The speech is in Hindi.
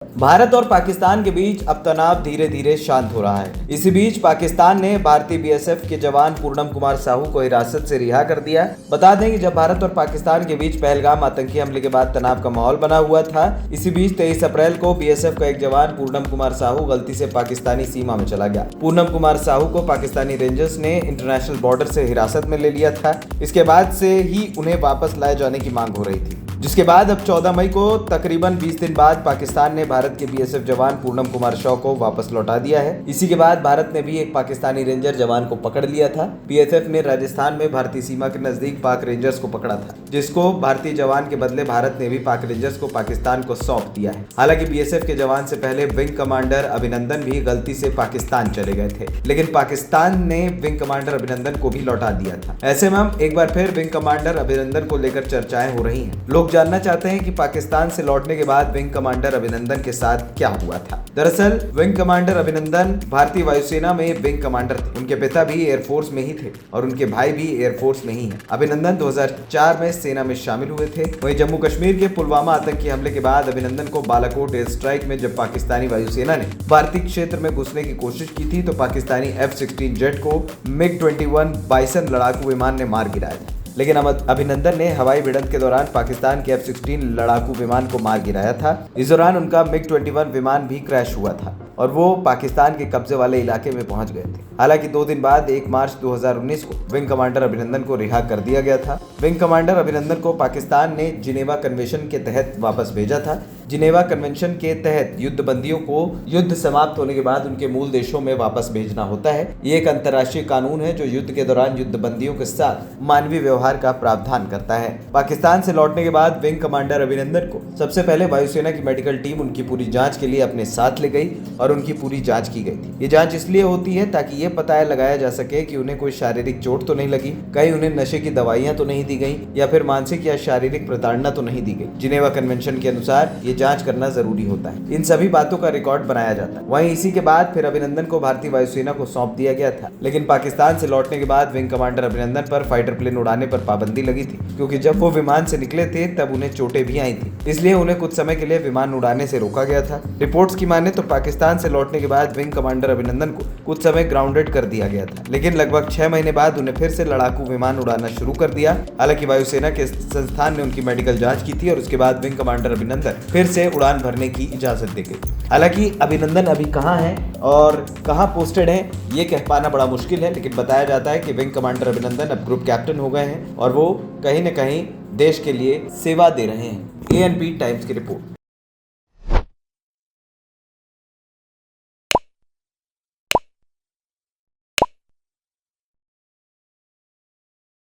भारत और पाकिस्तान के बीच अब तनाव धीरे धीरे शांत हो रहा है। इसी बीच पाकिस्तान ने भारतीय बीएसएफ के जवान पूनम कुमार साहू को हिरासत से रिहा कर दिया। बता दें कि जब भारत और पाकिस्तान के बीच पहलगाम आतंकी हमले के बाद तनाव का माहौल बना हुआ था। इसी बीच 23 अप्रैल को बीएसएफ का एक जवान पूनम कुमार साहू गलती से पाकिस्तानी सीमा में चला गया। पूनम कुमार साहू को पाकिस्तानी रेंजर्स ने इंटरनेशनल बॉर्डर से हिरासत में ले लिया था। इसके बाद से ही उन्हें वापस लाए जाने की मांग हो रही थी, जिसके बाद अब 14 मई को तकरीबन 20 दिन बाद पाकिस्तान ने भारत के बीएसएफ जवान पूनम कुमार साहू को वापस लौटा दिया है। इसी के बाद भारत ने भी एक पाकिस्तानी रेंजर जवान को पकड़ लिया था। बीएसएफ ने राजस्थान में भारतीय सीमा के नजदीक पाक रेंजर्स को पकड़ा था, जिसको भारतीय जवान के बदले भारत ने भी पाक रेंजर्स को पाकिस्तान को सौंप दिया है। हालांकि बीएसएफ के जवान से पहले विंग कमांडर अभिनंदन भी गलती से पाकिस्तान चले गए थे, लेकिन पाकिस्तान ने विंग कमांडर अभिनंदन को भी लौटा दिया था। ऐसे में हम एक बार फिर विंग कमांडर अभिनंदन को लेकर चर्चाएं हो रही हैं। लोग जानना चाहते हैं कि पाकिस्तान से लौटने के बाद विंग कमांडर अभिनंदन के साथ क्या हुआ था। दरअसल विंग कमांडर अभिनंदन भारतीय वायुसेना में विंग कमांडर थे। उनके पिता भी एयरफोर्स में ही थे और उनके भाई भी एयरफोर्स में ही हैं। अभिनंदन 2004 में सेना में शामिल हुए थे। वहीं जम्मू कश्मीर के पुलवामा आतंकी हमले के बाद अभिनंदन को बालाकोट एयर स्ट्राइक में जब पाकिस्तानी वायुसेना ने भारतीय क्षेत्र में घुसने की कोशिश की थी तो पाकिस्तानी F-16 जेट को MiG-21 बाइसन लड़ाकू विमान ने मार गिराया था। लेकिन अभिनंदन ने हवाई भिड़ंत के दौरान पाकिस्तान के F-16 लड़ाकू विमान को मार गिराया था। इस दौरान उनका MiG-21 विमान भी क्रैश हुआ था और वो पाकिस्तान के कब्जे वाले इलाके में पहुंच गए थे। हालांकि 2 दिन बाद 1 मार्च 2019 को विंग कमांडर अभिनंदन को रिहा कर दिया गया था। विंग कमांडर अभिनंदन को पाकिस्तान ने जिनेवा कन्वेंशन के तहत वापस भेजा था। जिनेवा कन्वेंशन के तहत युद्ध बंदियों को युद्ध समाप्त होने के बाद उनके मूल देशों में वापस भेजना होता है। ये एक अंतर्राष्ट्रीय कानून है जो युद्ध के दौरान युद्ध बंदियों के साथ मानवीय व्यवहार का प्रावधान करता है। पाकिस्तान से लौटने के बाद विंग कमांडर अभिनंदन को सबसे पहले वायुसेना की मेडिकल टीम उनकी पूरी जांच के लिए अपने साथ ले गई और उनकी पूरी जांच की गई थी। ये जांच इसलिए होती है ताकि ये पता लगाया जा सके कि उन्हें कोई शारीरिक चोट तो नहीं लगी, कहीं उन्हें नशे की दवाइयां तो नहीं दी गई या फिर मानसिक या शारीरिक प्रताड़ना तो नहीं दी गई। जिनेवा कन्वेंशन के अनुसार ये जांच करना जरूरी होता है। इन सभी बातों का रिकॉर्ड बनाया जाता है। वहीं इसी के बाद फिर अभिनंदन को भारतीय वायुसेना को सौंप दिया गया था। लेकिन पाकिस्तान से लौटने के बाद विंग कमांडर अभिनंदन पर फाइटर प्लेन उड़ाने पर पाबंदी लगी थी, क्योंकि जब वो विमान से निकले थे तब उन्हें चोटें भी आई थी, इसलिए उन्हें कुछ समय के लिए विमान उड़ाने से रोका गया था। रिपोर्ट्स की माने तो पाकिस्तान से लौटने के बाद विंग कमांडर अभिनंदन को कुछ समय ग्राउंडेड कर दिया गया था, लेकिन लगभग 6 महीने बाद उन्हें फिर से लड़ाकू विमान उड़ाना शुरू कर दिया। हालांकि वायुसेना के संस्थान ने उनकी मेडिकल जांच की थी और उसके बाद विंग कमांडर अभिनंदन फिर से उड़ान भरने की इजाजत दी गई। हालांकि अभिनंदन अभी कहाँ हैं और कहाँ पोस्टेड हैं ये कह पाना बड़ा मुश्किल है, लेकिन बताया जाता है कि विंग कमांडर अभिनंदन अब ग्रुप कैप्टन हो गए हैं और वो कहीं न कहीं देश के लिए सेवा दे रहे हैं। ANP टाइम्स की रिपोर्ट।